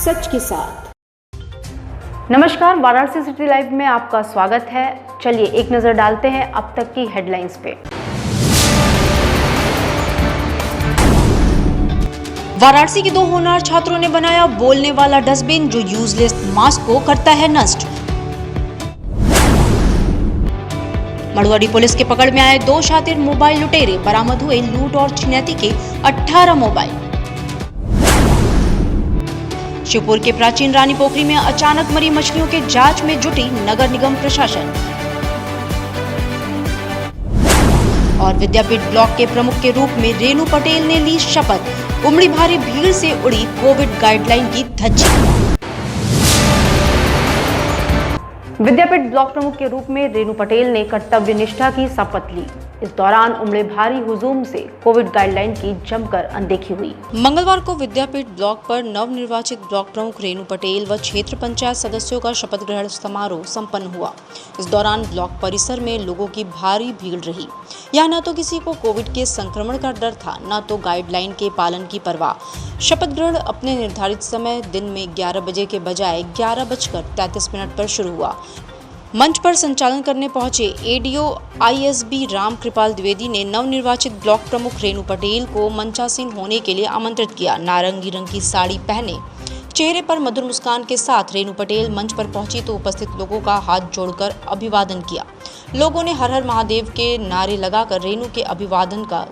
सच के साथ। नमस्कार, वाराणसी सिटी लाइव में आपका स्वागत है। चलिए एक नजर डालते हैं अब तक की हेडलाइंस पे। वाराणसी के 2 होनहार छात्रों ने बनाया बोलने वाला डस्टबिन जो यूजलेस मास्क को करता है नष्ट। मड़ुआडी पुलिस के पकड़ में आए 2 शातिर मोबाइल लुटेरे, बरामद हुए लूट और छिनैती के 18 मोबाइल। शिवपुर के प्राचीन रानी पोखरी में अचानक मरी मछलियों के जांच में जुटी नगर निगम प्रशासन। और विद्यापीठ ब्लॉक के प्रमुख के रूप में रेणु पटेल ने ली शपथ, उमड़ी भारी भीड़ से उड़ी कोविड गाइडलाइन की धज्जी। विद्यापीठ ब्लॉक प्रमुख के रूप में रेणु पटेल ने कर्तव्य निष्ठा की शपथ ली। इस दौरान उमड़े भारी हुजूम से कोविड गाइडलाइन की जमकर अनदेखी हुई। मंगलवार को विद्यापीठ ब्लॉक पर नवनिर्वाचित ब्लॉक प्रमुख रेणु पटेल व क्षेत्र पंचायत सदस्यों का शपथ ग्रहण समारोह संपन्न हुआ। इस दौरान ब्लॉक परिसर में लोगों की भारी भीड़ रही। यहाँ न तो किसी को कोविड के संक्रमण का डर था, न तो गाइडलाइन के पालन की परवाह। शपथ ग्रहण अपने निर्धारित समय दिन में 11 बजे के बजाय 11:33 पर शुरू हुआ। मंच पर संचालन करने पहुंचे एडीओ आईएसबी राम कृपाल द्विवेदी ने नवनिर्वाचित ब्लॉक प्रमुख रेणु पटेल को मंचासीन होने के लिए आमंत्रित किया। नारंगी रंग की साड़ी पहने, चेहरे पर मधुर मुस्कान के साथ रेणु पटेल मंच पर पहुंची तो उपस्थित लोगों का हाथ जोड़कर अभिवादन किया। लोगों ने हर हर महादेव के नारे लगाकर रेणु के अभिवादन का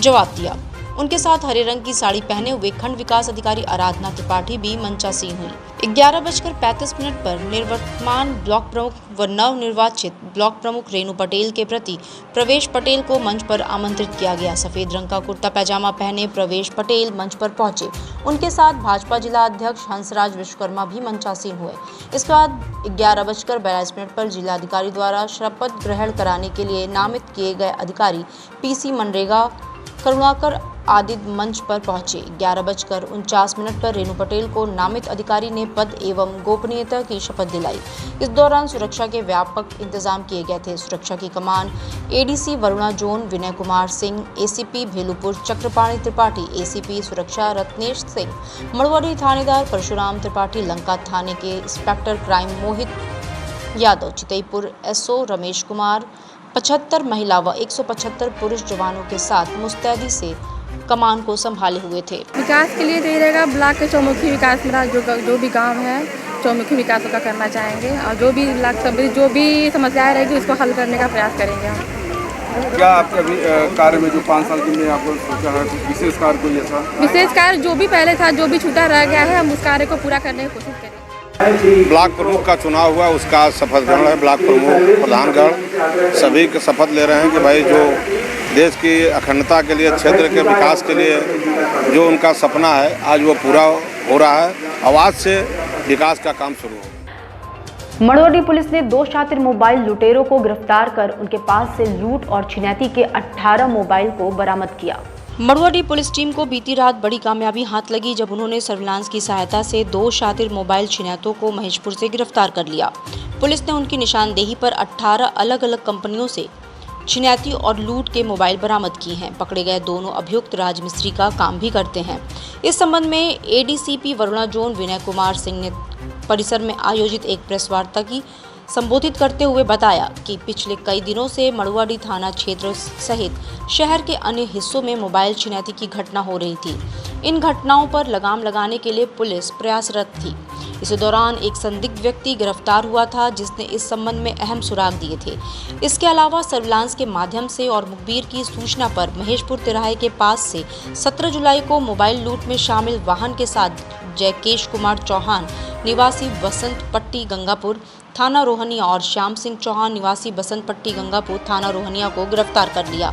जवाब दिया। उनके साथ हरे रंग की साड़ी पहने हुए खंड विकास अधिकारी आराधना त्रिपाठी भी मंचासीन हुई। 11:35 पर निवर्तमान ब्लॉक प्रमुख व नवनिर्वाचित ब्लॉक प्रमुख रेणु पटेल के प्रति प्रवेश पटेल को मंच पर आमंत्रित किया गया। सफेद रंग का कुर्ता पैजामा पहने प्रवेश पटेल मंच पर पहुंचे। उनके साथ भाजपा जिला अध्यक्ष हंसराज विश्वकर्मा भी मंचासीन हुए। इसके बाद 11:42 पर जिलाधिकारी द्वारा शपथ ग्रहण कराने के लिए नामित किए गए अधिकारी पीसी मनरेगा करुणाकर आदि मंच पर पहुंचे। 11:49 पर रेणु पटेल को नामित अधिकारी ने पद एवं गोपनीयता की शपथ दिलाई। इस दौरान सुरक्षा के व्यापक इंतजाम किए गए थे। सुरक्षा की कमान ADC Varuna zone Vinay Kumar Singh, ACP Bhelupur Chakrapani Tripathi, ACP सुरक्षा रत्नेश सिंह, मड़ुआडी थानेदार परशुराम त्रिपाठी, लंका थाने के इंस्पेक्टर क्राइम मोहित यादव, चितईपुर एसओ रमेश कुमार, 75 महिला व 175 पुरुष जवानों के साथ मुस्तैदी से कमान को संभाले हुए थे। विकास के लिए तो रहेगा ब्लॉक के चौमुखी विकास, मेरा जो भी गांव है चौमुखी विकास का करना चाहेंगे और जो भी समस्याएं रहेगी उसको हल करने का प्रयास करेंगे हम। क्या आपके अभी कार्य में जो 5 साल के लिए आपको सोचा है विशेष कार्य कोई ऐसा? विशेष कार्य जो भी पहले था, जो भी छूटा रह गया है, हम उस कार्य को पूरा करने की कोशिश करेंगे। ब्लॉक प्रमुख का चुनाव हुआ, उसका शपथ ग्रहण है। ब्लॉक प्रमुख प्रधानगण सभी के शपथ ले रहे हैं कि भाई जो देश की अखंडता के लिए, क्षेत्र के विकास के लिए जो उनका सपना है आज वो पूरा हो रहा है। आवाज से विकास का काम शुरू हो। मड़ुआडी पुलिस ने 2 शातिर मोबाइल लुटेरों को गिरफ्तार कर उनके पास से लूट और छिनैती के 18 मोबाइल को बरामद किया। मड़ुआडी पुलिस टीम को बीती रात बड़ी कामयाबी हाथ लगी जब उन्होंने सर्विलांस की सहायता से 2 शातिर मोबाइल छिनैतों को महेशपुर से गिरफ्तार कर लिया। पुलिस ने उनकी निशानदेही पर 18 अलग अलग कंपनियों से छिनैती और लूट के मोबाइल बरामद किए हैं। पकड़े गए दोनों अभियुक्त राजमिस्त्री का काम भी करते हैं। इस संबंध में एडीसीपी वरुणा जोन विनय कुमार सिंह ने परिसर में आयोजित एक प्रेस वार्ता की संबोधित करते हुए बताया कि पिछले कई दिनों से मड़ुआडी थाना क्षेत्र सहित शहर के अन्य हिस्सों में मोबाइल छिनैती की घटना हो रही थी। इन घटनाओं पर लगाम लगाने के लिए पुलिस प्रयासरत थी। इस दौरान एक संदिग्ध व्यक्ति गिरफ्तार हुआ था जिसने इस संबंध में अहम सुराग दिए थे। इसके अलावा सर्विलांस के माध्यम से और मुखबिर की सूचना पर महेशपुर तिराहे के पास से 17 जुलाई को मोबाइल लूट में शामिल वाहन के साथ जयकेश कुमार चौहान निवासी बसंत पट्टी गंगापुर थाना रोहनिया और श्याम सिंह चौहान निवासी बसंत पट्टी गंगापुर थाना रोहनिया को गिरफ्तार कर लिया।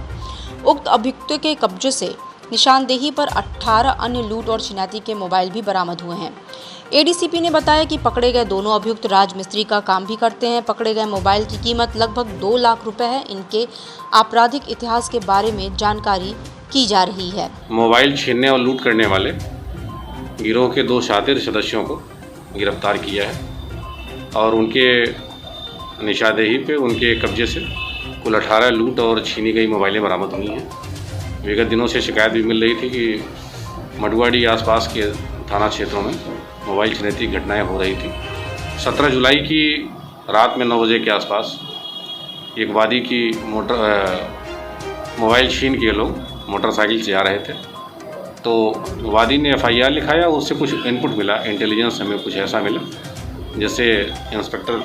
उक्त अभियुक्तों के कब्जे से निशानदेही पर 18 अन्य लूट और छिनैती के मोबाइल भी बरामद हुए हैं। एडीसीपी ने बताया कि पकड़े गए दोनों अभियुक्त राजमिस्त्री का काम भी करते हैं। पकड़े गए मोबाइल की कीमत लगभग 2 लाख रुपए है। इनके आपराधिक इतिहास के बारे में जानकारी की जा रही है। मोबाइल छीनने और लूट करने वाले गिरोह के 2 शातिर सदस्यों को गिरफ्तार किया है और उनके निशानदेही पे उनके कब्जे से कुल 18 लूट और छीनी गई मोबाइलें बरामद हुई हैं। विगत दिनों से शिकायत भी मिल रही थी कि मड़ुआडी आसपास के थाना क्षेत्रों में मोबाइल छीनने की घटनाएं हो रही थी। 17 जुलाई की रात में 9 बजे के आसपास एक वादी की मोबाइल छीन के लोग मोटरसाइकिल से आ रहे थे, तो वादी ने FIR लिखाया। उससे कुछ इनपुट मिला, इंटेलिजेंस हमें कुछ ऐसा मिला, जैसे इंस्पेक्टर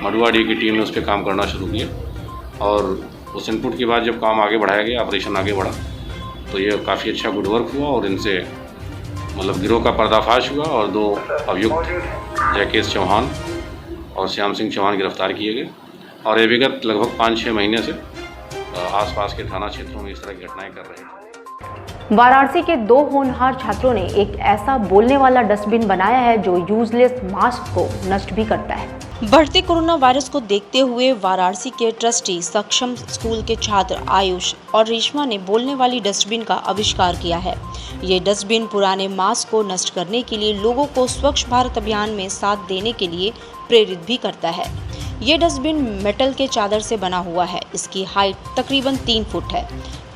मडुआडी की टीम ने उस पर काम करना शुरू किया और उस इनपुट के बाद जब काम आगे बढ़ाया गया, ऑपरेशन आगे बढ़ा, तो ये काफ़ी अच्छा गुड वर्क हुआ और इनसे मतलब गिरोह का पर्दाफाश हुआ और 2 अभियुक्त जयकेश चौहान और श्याम सिंह चौहान गिरफ्तार किए गए। और ये विगत लगभग 5-6 महीने से आसपास के थाना क्षेत्रों में इस तरह की घटनाएं कर रहे थे। वाराणसी के 2 होनहार छात्रों ने एक ऐसा बोलने वाला डस्टबिन बनाया है जो यूजलेस मास्क को नष्ट भी करता है। बढ़ते कोरोना वायरस को देखते हुए वाराणसी के ट्रस्टी सक्षम स्कूल के छात्र आयुष और रेशमा ने बोलने वाली डस्टबिन का आविष्कार किया है। ये डस्टबिन पुराने मास्क को नष्ट करने के लिए लोगों को स्वच्छ भारत अभियान में साथ देने के लिए प्रेरित भी करता है। ये डस्टबिन मेटल के चादर से बना हुआ है। इसकी हाइट तकरीबन 3 फुट है।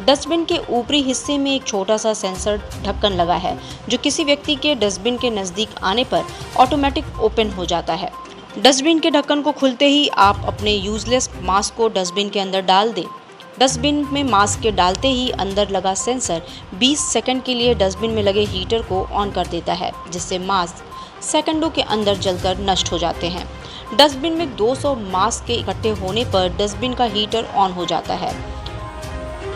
डस्टबिन के ऊपरी हिस्से में एक छोटा सा सेंसर ढक्कन लगा है जो किसी व्यक्ति के डस्टबिन के नज़दीक आने पर ऑटोमेटिक ओपन हो जाता है। डस्टबिन के ढक्कन को खुलते ही आप अपने यूजलेस मास्क को डस्टबिन के अंदर डाल दें। डस्टबिन में मास्क के डालते ही अंदर लगा सेंसर 20 सेकंड के लिए डस्टबिन में लगे हीटर को ऑन कर देता है, जिससे मास्क सेकंडों के अंदर जलकर नष्ट हो जाते हैं। डस्टबिन में 200 मास्क के इकट्ठे होने पर डस्टबिन का हीटर ऑन हो जाता है।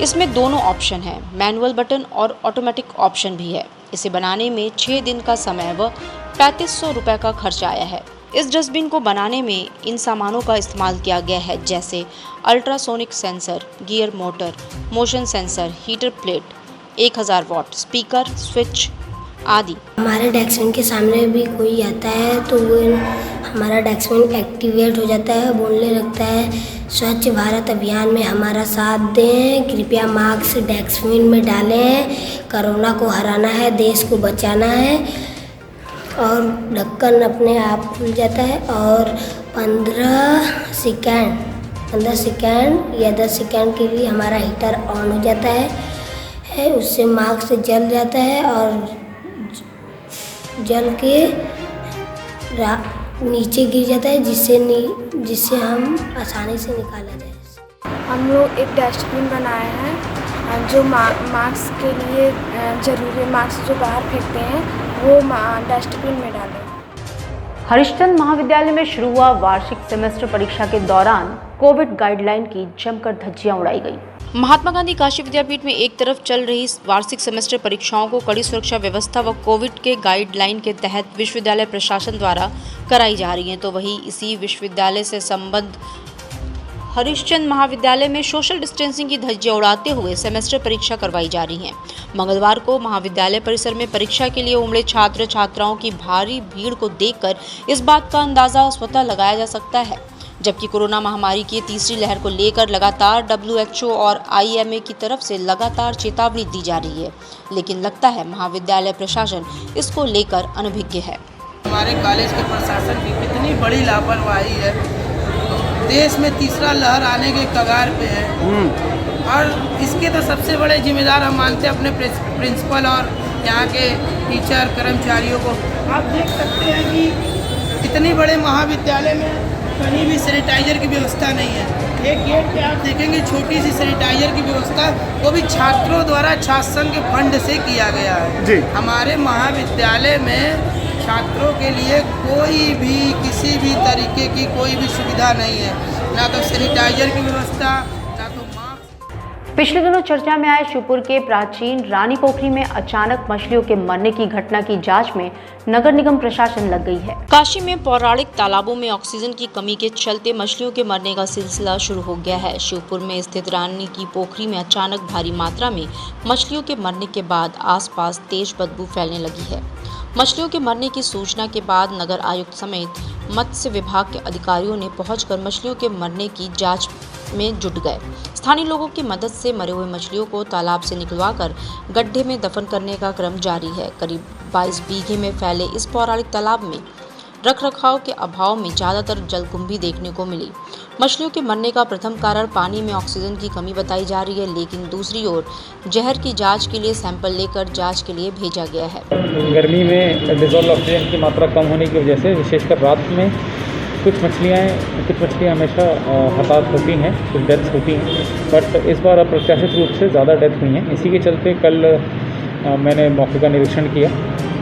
इसमें दोनों ऑप्शन हैं, मैनुअल बटन और ऑटोमेटिक ऑप्शन भी है। इसे बनाने में 6 दिन का समय व 3500 रुपये का खर्च आया है। इस डस्टबिन को बनाने में इन सामानों का इस्तेमाल किया गया है, जैसे ultrasonic sensor, gear motor, motion sensor, heater plate, 1000 वाट, स्पीकर, स्विच आदि। हमारे डस्टबिन के सामने भी कोई आता है तो वो हमारा डस्टबिन एक्टिवेट हो जाता है, बोलने लगता है स्वच्छ भारत अभियान में हमारा साथ दें, कृपया मास्क डस्टबिन में डालें, कोरोना को हराना है, देश को बचाना है। और ढक्कन अपने आप खुल जाता है और 15 सेकंड या 10 सेकंड के लिए हमारा हीटर ऑन हो जाता है। उससे मास्क जल जाता है और जल के नीचे गिर जाता है, जिससे हम आसानी से निकाला जाए। हम लोग एक डस्टबिन बनाए हैं जो मास्क के लिए ज़रूरी मास्क जो बाहर फेंकते हैं वो डस्टबिन में डालें। हरिश्चंद्र महाविद्यालय में शुरू हुआ वार्षिक सेमेस्टर परीक्षा के दौरान कोविड गाइडलाइन की जमकर धज्जियां उड़ाई गई। महात्मा गांधी काशी विद्यापीठ में एक तरफ चल रही वार्षिक सेमेस्टर परीक्षाओं को कड़ी सुरक्षा व्यवस्था व कोविड के गाइडलाइन के तहत विश्वविद्यालय प्रशासन द्वारा कराई जा रही है, तो वहीं इसी विश्वविद्यालय से संबद्ध हरिश्चंद्र महाविद्यालय में सोशल डिस्टेंसिंग की धज्जियां उड़ाते हुए सेमेस्टर परीक्षा करवाई जा रही है। मंगलवार को महाविद्यालय परिसर में परीक्षा के लिए उमड़े छात्र छात्राओं की भारी भीड़ को देखकर इस बात का अंदाजा स्वतः लगाया जा सकता है। जबकि कोरोना महामारी की तीसरी लहर को लेकर लगातार WHO और IMA की तरफ से लगातार चेतावनी दी जा रही है, लेकिन लगता है महाविद्यालय प्रशासन इसको लेकर अनभिज्ञ है। हमारे कॉलेज के प्रशासन की कितनी बड़ी लापरवाही है। देश में तीसरा लहर आने के कगार पे है और इसके तो सबसे बड़े जिम्मेदार हम मानते हैं अपने प्रिंसिपल और यहाँ के टीचर कर्मचारियों को। आप देख सकते हैं कि इतने बड़े महाविद्यालय में कहीं भी सैनिटाइजर की व्यवस्था नहीं है। एक गेट पे आप देखेंगे छोटी सी सैनिटाइजर की व्यवस्था, वो भी छात्रों द्वारा छात्र संघ के फंड से किया गया है जी। हमारे महाविद्यालय में छात्रों के लिए कोई भी किसी भी तरीके की कोई भी सुविधा नहीं है, ना तो सैनिटाइजर की व्यवस्था, ना तो मास्क। पिछले दिनों चर्चा में आए शिवपुर के प्राचीन रानी पोखरी में अचानक मछलियों के मरने की घटना की जांच में नगर निगम प्रशासन लग गई है। काशी में पौराणिक तालाबों में ऑक्सीजन की कमी के चलते मछलियों के मरने का सिलसिला शुरू हो गया है। शिवपुर में स्थित रानी की पोखरी में अचानक भारी मात्रा में मछलियों के मरने के बाद आसपास तेज बदबू फैलने लगी है। मछलियों के मरने की सूचना के बाद नगर आयुक्त समेत मत्स्य विभाग के अधिकारियों ने पहुंचकर मछलियों के मरने की जांच में जुट गए। स्थानीय लोगों की मदद से मरे हुए मछलियों को तालाब से निकलवाकर गड्ढे में दफन करने का क्रम जारी है। करीब 22 बीघे में फैले इस पौराणिक तालाब में रखरखाव के अभाव में ज़्यादातर जलकुंभी देखने को मिली। मछलियों के मरने का प्रथम कारण पानी में ऑक्सीजन की कमी बताई जा रही है, लेकिन दूसरी ओर जहर की जांच के लिए सैंपल लेकर जांच के लिए भेजा गया है। गर्मी में डिजॉल्व ऑक्सीजन की मात्रा कम होने की वजह से विशेषकर रात में कुछ मछलियाँ हमेशा हताहत होती हैं, कुछ डेथ्स होती हैं, बट इस बार अप्रत्याशित रूप से ज़्यादा डेथ हुई हैं। इसी के चलते कल मैंने मौके का निरीक्षण किया।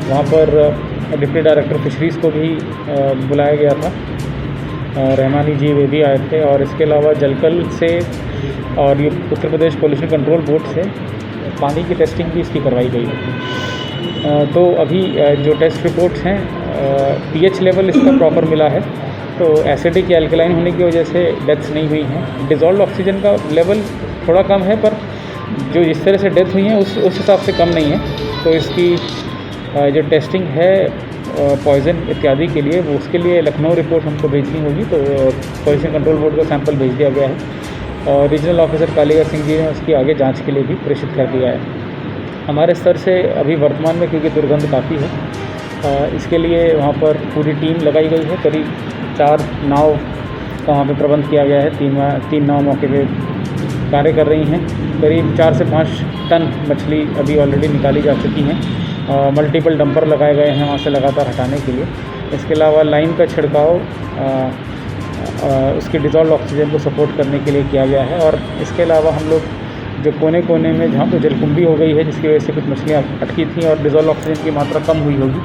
वहाँ पर डिप्टी डायरेक्टर फिशरीज़ को भी बुलाया गया था, रहमानी जी वे भी आए थे, और इसके अलावा जलकल से और ये Uttar Pradesh pollution control board से पानी की टेस्टिंग भी इसकी करवाई गई है। तो अभी जो टेस्ट रिपोर्ट्स हैं पीएच लेवल इसका प्रॉपर मिला है, तो एसिडिक या एल्कलाइन होने की वजह से डेथ्स नहीं हुई हैं। डिज़ोल्व ऑक्सीजन का लेवल थोड़ा कम है, पर जो जिस तरह से डेथ हुई हैं उस हिसाब से कम नहीं है। तो इसकी जो टेस्टिंग है पॉइजन इत्यादि के लिए, वो उसके लिए लखनऊ रिपोर्ट हमको भेजनी होगी, तो पोल्यूशन कंट्रोल बोर्ड को सैंपल भेज दिया गया है और रीजनल ऑफिसर कालीगढ़ सिंह जी ने उसकी आगे जांच के लिए भी प्रेषित कर दिया है। हमारे स्तर से अभी वर्तमान में क्योंकि दुर्गंध काफ़ी है, इसके लिए वहाँ पर पूरी टीम लगाई गई है। करीब 4 नाव का वहाँ पर प्रबंध किया गया है। 3 नाव मौके पे कार्य कर रही हैं। करीब 4 से 5 टन मछली अभी ऑलरेडी निकाली जा चुकी हैं। मल्टीपल डंपर लगाए गए हैं वहाँ से लगातार हटाने के लिए। इसके अलावा लाइन का छिड़काव उसकी डिज़ोल्व ऑक्सीजन को सपोर्ट करने के लिए किया गया है। और इसके अलावा हम लोग जो कोने कोने में जहाँ पे जलकुंभी हो गई है, जिसकी वजह से कुछ मछलियाँ अटकी थीं और डिज़ोल्व ऑक्सीजन की मात्रा कम हुई होगी,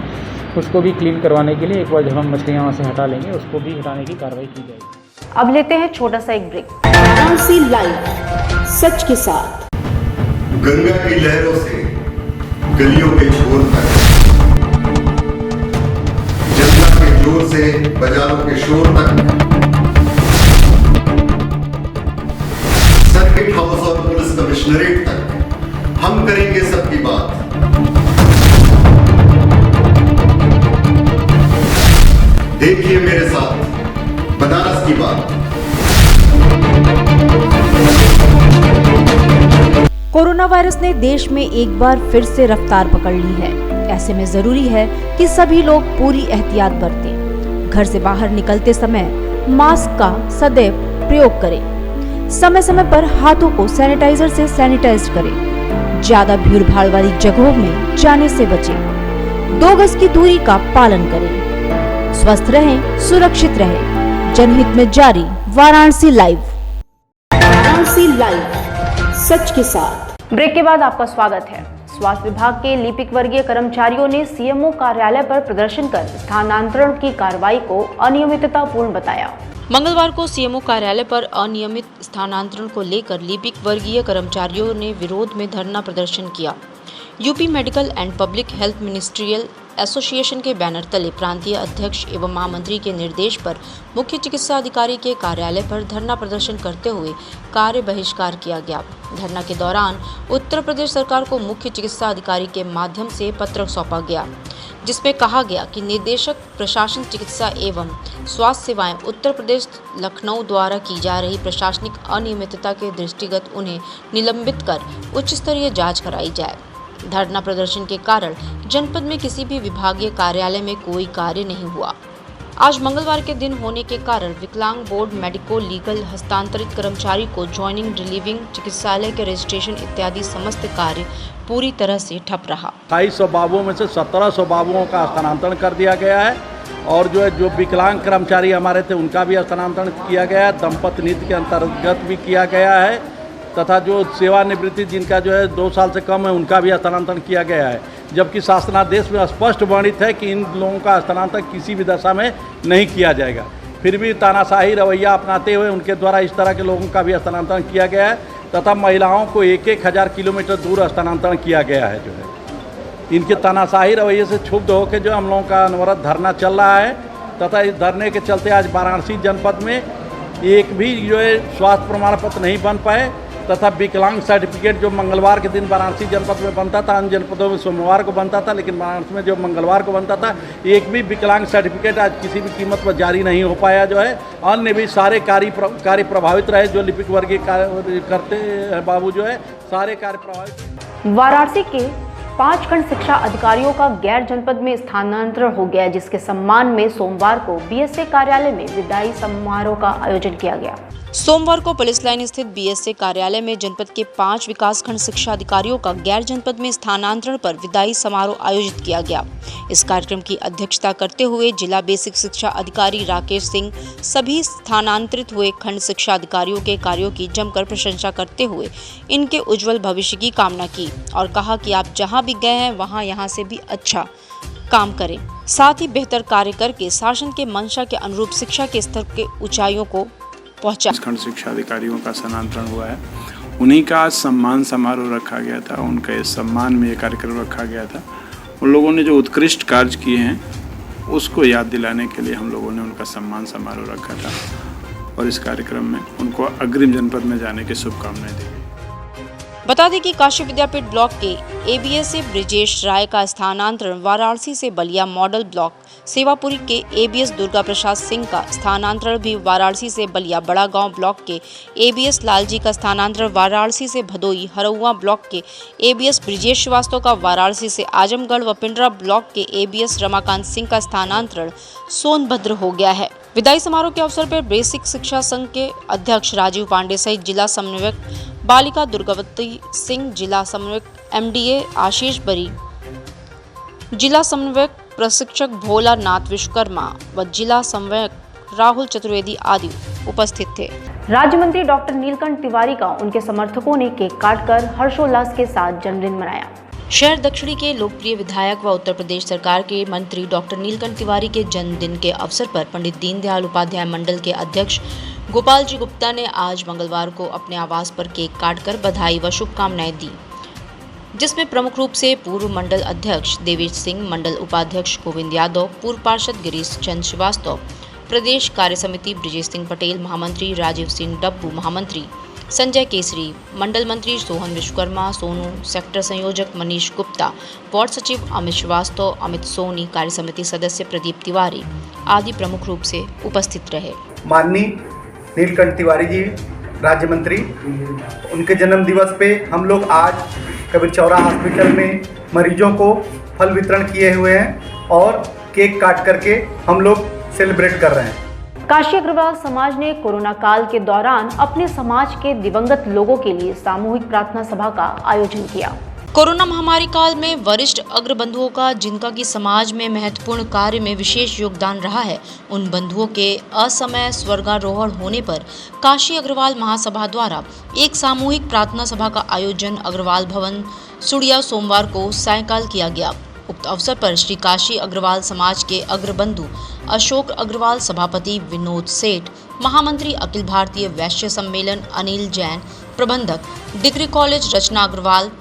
उसको भी क्लीन करवाने के लिए एक बार जब हम मछलियाँ वहाँ से हटा लेंगे, उसको भी हटाने की कार्रवाई की जाएगी। अब लेते हैं छोटा सा एक ब्रेक। वाराणसी लाइव, सच के साथ। गंगा की लहरों से गलियों के छोर तक, जनता के जोर से बाजारों के शोर तक, सर्किट हाउस और पुलिस कमिश्नरेट तक हम करेंगे सबकी बात। देखिए मेरे साथ बनारस की बात। कोरोना वायरस ने देश में एक बार फिर से रफ्तार पकड़ ली है। ऐसे में जरूरी है कि सभी लोग पूरी एहतियात बरतें। घर से बाहर निकलते समय मास्क का सदैव प्रयोग करें। समय समय पर हाथों को सैनिटाइजर से सैनिटाइज करें। ज्यादा भीड़ भाड़ वाली जगहों में जाने से बचें। 2 गज की दूरी का पालन करें। स्वस्थ रहें, सुरक्षित रहें। जनहित में जारी वाराणसी लाइव। वाराणसी लाइव, सच के साथ। ब्रेक के बाद आपका स्वागत है। स्वास्थ्य विभाग के लिपिक वर्गीय कर्मचारियों ने सीएमओ कार्यालय पर प्रदर्शन कर स्थानांतरण की कार्रवाई को अनियमिततापूर्ण बताया। मंगलवार को सीएमओ कार्यालय पर अनियमित स्थानांतरण को लेकर लिपिक वर्गीय कर्मचारियों ने विरोध में धरना प्रदर्शन किया। UP medical and public health ministerial association के बैनर तले प्रांतीय अध्यक्ष एवं महामंत्री के निर्देश पर मुख्य चिकित्सा अधिकारी के कार्यालय पर धरना प्रदर्शन करते हुए कार्य बहिष्कार किया गया। धरना के दौरान उत्तर प्रदेश सरकार को मुख्य चिकित्सा अधिकारी के माध्यम से पत्र सौंपा गया, जिसमें कहा गया कि निदेशक प्रशासन चिकित्सा एवं स्वास्थ्य सेवाएं उत्तर प्रदेश लखनऊ द्वारा की जा रही प्रशासनिक अनियमितता के दृष्टिगत उन्हें निलंबित कर उच्च स्तरीय जांच कराई जाए। धरना प्रदर्शन के कारण जनपद में किसी भी विभागीय कार्यालय में कोई कार्य नहीं हुआ। आज मंगलवार के दिन होने के कारण विकलांग बोर्ड, मेडिको लीगल, हस्तांतरित कर्मचारी को ज्वाइनिंग, रिलीविंग, चिकित्सालय के रजिस्ट्रेशन इत्यादि समस्त कार्य पूरी तरह से ठप रहा। 2800 बाबुओं में से 1700 बाबुओं का हस्तांतरण कर दिया गया है और जो विकलांग कर्मचारी हमारे थे उनका भी हस्तांतरण किया गया है। दंपत्ति नीति के अंतर्गत भी किया गया है तथा जो सेवानिवृत्ति जिनका 2 साल से कम है उनका भी हस्तांतरण किया गया है। जबकि शासनादेश में स्पष्ट वर्णित है कि इन लोगों का हस्तांतरण किसी भी दशा में नहीं किया जाएगा। फिर भी तानाशाही रवैया अपनाते हुए उनके द्वारा इस तरह के लोगों का भी हस्तांतरण किया गया है तथा महिलाओं को 1,000 किलोमीटर दूर हस्तांतरण किया गया है। इनके तानाशाही रवैये से क्षुब्ध होकर जो हम लोगों का अनवरत धरना चल रहा है तथा इस धरने के चलते आज वाराणसी जनपद में एक भी स्वास्थ्य प्रमाण पत्र नहीं बन पाए तथा विकलांग सर्टिफिकेट जो मंगलवार के दिन वाराणसी जनपद में बनता था, अन्य जनपदों में सोमवार को बनता था, लेकिन वाराणसी में जो मंगलवार को बनता था, एक भी विकलांग सर्टिफिकेट आज किसी भी कीमत पर जारी नहीं हो पाया। अन्य भी सारे कार्य प्रभावित रहे। जो लिपिक वर्गीय करते हैं बाबू सारे कार्य प्रभावित। वाराणसी के 5 खंड शिक्षा अधिकारियों का गैर जनपद में स्थानांतरण हो गया, जिसके सम्मान में सोमवार को बीएसए कार्यालय में विदाई समारोह का आयोजन किया गया। सोमवार को पुलिस लाइन स्थित बीएसए कार्यालय में जनपद के 5 विकासखंड शिक्षा अधिकारियों का गैर जनपद में स्थानांतरण पर विदाई समारोह आयोजित किया गया। इस कार्यक्रम की अध्यक्षता करते हुए जिला बेसिक शिक्षा अधिकारी राकेश सिंह सभी स्थानांतरित हुए खंड शिक्षा अधिकारियों के कार्यों की जमकर प्रशंसा करते हुए इनके उज्जवल भविष्य की कामना की और कहा कि आप जहां भी गए हैं वहां यहां से भी अच्छा काम करें, साथ ही बेहतर कार्य करके शासन के मंशा के अनुरूप शिक्षा के स्तर के ऊंचाइयों को पहुंचा। खंड शिक्षा अधिकारियों का स्थानांतरण हुआ है, उन्हीं का आज सम्मान समारोह रखा गया था। उनका इस सम्मान में ये कार्यक्रम रखा गया था। उन लोगों ने जो उत्कृष्ट कार्य किए हैं उसको याद दिलाने के लिए हम लोगों ने उनका सम्मान समारोह रखा था और इस कार्यक्रम में उनको अग्रिम जनपद में जाने की शुभकामनाएं दी। बता दें कि काशी विद्यापीठ ब्लॉक के एबीएस ब्रिजेश राय का स्थानांतरण वाराणसी से बलिया मॉडल ब्लॉक, सेवापुरी के एबीएस दुर्गा प्रसाद सिंह का स्थानांतरण भी वाराणसी से बलिया, बड़ा गांव ब्लॉक के एबीएस लालजी का स्थानांतरण वाराणसी से भदोई, हरौआ ब्लॉक के एबीएस ब्रिजेश श्रीवास्तव का वाराणसी से आजमगढ़ व पिंडरा ब्लॉक के एबीएस रमाकांत सिंह का स्थानांतरण सोनभद्र हो गया है। विदाई समारोह के अवसर पर बेसिक शिक्षा संघ के अध्यक्ष राजीव पांडे सहित जिला समन्वयक बालिका दुर्गावती सिंह, जिला समन्वयक एमडीए आशीष बरी, जिला समन्वयक प्रशिक्षक भोला नाथ विश्वकर्मा व जिला समन्वयक राहुल चतुर्वेदी आदि उपस्थित थे। राज्य मंत्री डॉक्टर नीलकंठ तिवारी का उनके समर्थकों ने केक काटकर हर्षोल्लास के साथ जन्मदिन मनाया। शहर दक्षिणी के लोकप्रिय विधायक व उत्तर प्रदेश सरकार के मंत्री डॉक्टर नीलकंठ तिवारी के जन्मदिन के अवसर पर पंडित दीनदयाल उपाध्याय मंडल के अध्यक्ष गोपाल जी गुप्ता ने आज मंगलवार को अपने आवास पर केक काटकर बधाई व शुभकामनाएं दी, जिसमें प्रमुख रूप से पूर्व मंडल अध्यक्ष देवेश सिंह, मंडल उपाध्यक्ष गोविंद यादव, पूर्व पार्षद गिरीश चंद्र श्रीवास्तव, प्रदेश कार्य समिति ब्रिजेश सिंह पटेल, महामंत्री राजीव सिंह डब्बू, महामंत्री संजय केसरी, मंडल मंत्री सोहन विश्वकर्मा, सोनू, सेक्टर संयोजक मनीष गुप्ता, वार्ड सचिव अमित श्रीवास्तव, अमित सोनी, कार्य समिति सदस्य प्रदीप तिवारी आदि प्रमुख रूप से उपस्थित रहे। माननीय नीलकंठ तिवारी जी राज्य मंत्री, उनके जन्म दिवस पे हम लोग आज कबीर चौरा हॉस्पिटल में मरीजों को फल वितरण किए हुए हैं और केक काट करके हम लोग सेलिब्रेट कर रहे हैं। काशी अग्रवाल समाज ने कोरोना काल के दौरान अपने समाज के दिवंगत लोगों के लिए सामूहिक प्रार्थना सभा का आयोजन किया। कोरोना महामारी काल में वरिष्ठ अग्रबंधुओं का जिनका की समाज में महत्वपूर्ण कार्य में विशेष योगदान रहा है, उन बंधुओं के असमय स्वर्गारोहण होने पर काशी अग्रवाल महासभा द्वारा एक सामूहिक प्रार्थना सभा का आयोजन अग्रवाल भवन सुड़िया सोमवार को सायंकाल किया गया। उक्त अवसर पर श्री काशी अग्रवाल समाज के अग्रबंधु अशोक अग्रवाल, सभापति विनोद सेठ, महामंत्री अखिल भारतीय वैश्य सम्मेलन अनिल जैन, प्रबंधक डिग्री कॉलेज रचना अग्रवाल,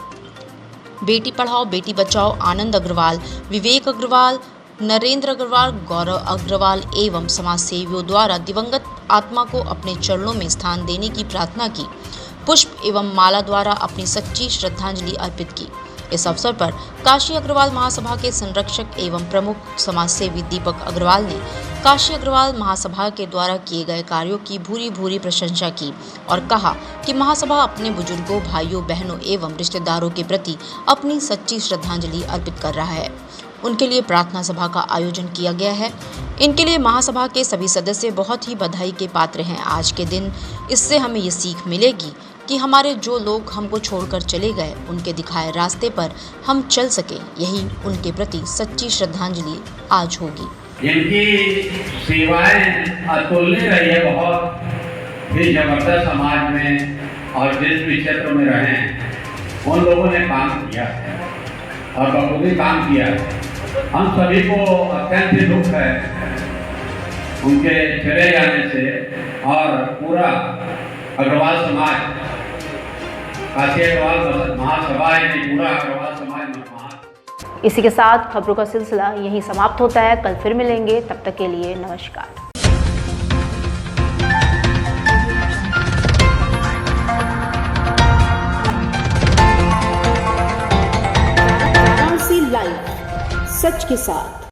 बेटी पढ़ाओ बेटी बचाओ आनंद अग्रवाल, विवेक अग्रवाल, नरेंद्र अग्रवाल, गौरव अग्रवाल एवं समाज सेवियों द्वारा दिवंगत आत्मा को अपने चरणों में स्थान देने की प्रार्थना की, पुष्प एवं माला द्वारा अपनी सच्ची श्रद्धांजलि अर्पित की। इस अवसर पर काशी अग्रवाल महासभा के संरक्षक एवं प्रमुख समाज सेवी दीपक अग्रवाल ने काशी अग्रवाल महासभा के द्वारा किए गए कार्यों की भूरी भूरी प्रशंसा की और कहा कि महासभा अपने बुजुर्गों, भाइयों, बहनों एवं रिश्तेदारों के प्रति अपनी सच्ची श्रद्धांजलि अर्पित कर रहा है। उनके लिए प्रार्थना सभा का आयोजन किया गया है। इनके लिए महासभा के सभी सदस्य बहुत ही बधाई के पात्र हैं। आज के दिन इससे हमें ये सीख मिलेगी कि हमारे जो लोग हमको छोड़कर चले गए, उनके दिखाए रास्ते पर हम चल सके, यही उनके प्रति सच्ची श्रद्धांजलि आज होगी। जिनकी सेवाएं अतुलनीय रही है, बहुत ही जबरदस्त समाज में और जिस भी क्षेत्र में रहे, उन लोगों ने काम किया और बखूबी काम किया। हम सभी को अत्यंत दुख है उनके चले जाने से और पूरा अग्रवाल समाज, काशी अग्रवाल महासभा नहीं, पूरा अग्रवाल समाज में। इसी के साथ खबरों का सिलसिला यहीं समाप्त होता है। कल फिर मिलेंगे, तब तक के लिए नमस्कार। लाइव सच के साथ।